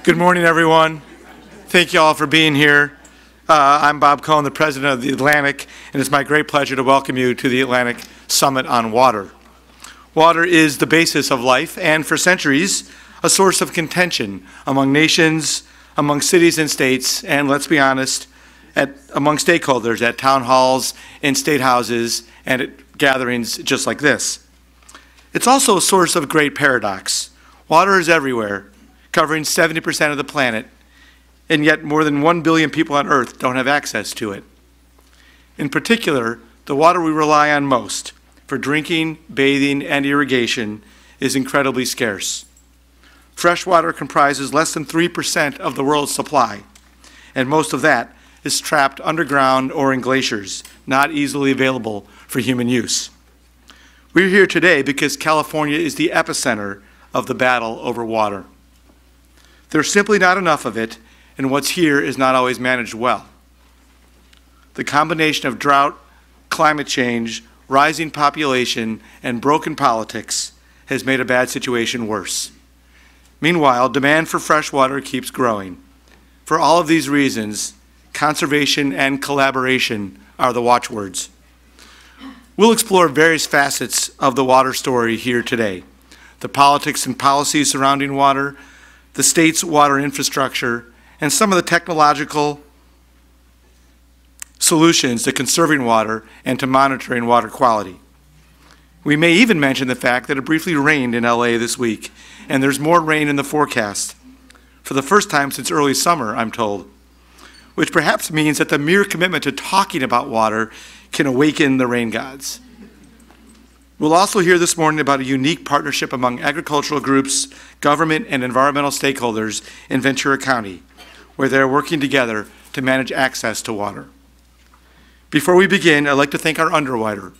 Good morning, everyone. Thank you all for being here. I'm Bob Cohn, the president of the Atlantic, and it's my great pleasure to welcome you to the Atlantic Summit on Water. Water is the basis of life and, for centuries, a source of contention among nations, among cities and states, and let's be honest, among stakeholders at town halls, in state houses, and at gatherings just like this. It's also a source of great paradox. Water is everywhere, covering 70% of the planet, and yet more than 1 billion people on Earth don't have access to it. In particular, the water we rely on most for drinking, bathing, and irrigation is incredibly scarce. Fresh water comprises less than 3% of the world's supply, and most of that is trapped underground or in glaciers, not easily available for human use. We're here today because California is the epicenter of the battle over water. There's simply not enough of it, and what's here is not always managed well. The combination of drought, climate change, rising population, and broken politics has made a bad situation worse. Meanwhile, demand for fresh water keeps growing. For all of these reasons, conservation and collaboration are the watchwords. We'll explore various facets of the water story here today: the politics and policies surrounding water, the state's water infrastructure, and some of the technological solutions to conserving water and to monitoring water quality. We may even mention the fact that it briefly rained in LA this week, and there's more rain in the forecast, for the first time since early summer, I'm told, which perhaps means that the mere commitment to talking about water can awaken the rain gods. We'll also hear this morning about a unique partnership among agricultural groups, government, and environmental stakeholders in Ventura County, where they're working together to manage access to water. Before we begin, I'd like to thank our underwriter,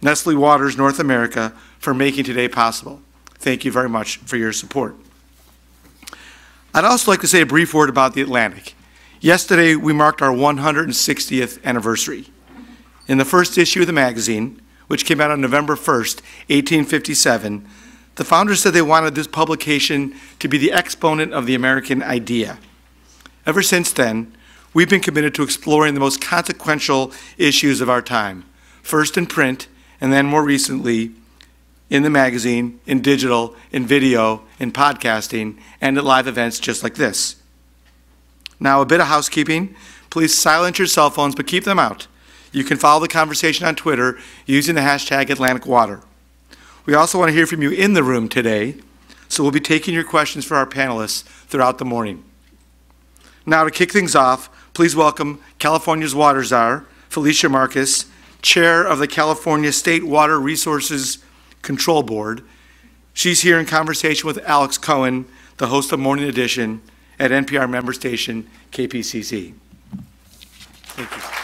Nestle Waters North America, for making today possible. Thank you very much for your support. I'd also like to say a brief word about the Atlantic. Yesterday, we marked our 160th anniversary. In the first issue of the magazine, which came out on November 1st, 1857, the founders said they wanted this publication to be the exponent of the American idea. Ever since then, we've been committed to exploring the most consequential issues of our time, first in print, and then more recently in the magazine, in digital, in video, in podcasting, and at live events just like this. Now, a bit of housekeeping. Please silence your cell phones, but keep them out. You can follow the conversation on Twitter using the hashtag AtlanticWater. We also want to hear from you in the room today, so we'll be taking your questions for our panelists throughout the morning. Now, to kick things off, please welcome California's Water Czar, Felicia Marcus, Chair of the California State Water Resources Control Board. She's here in conversation with Alex Cohn, the host of Morning Edition at NPR member station KPCC. Thank you.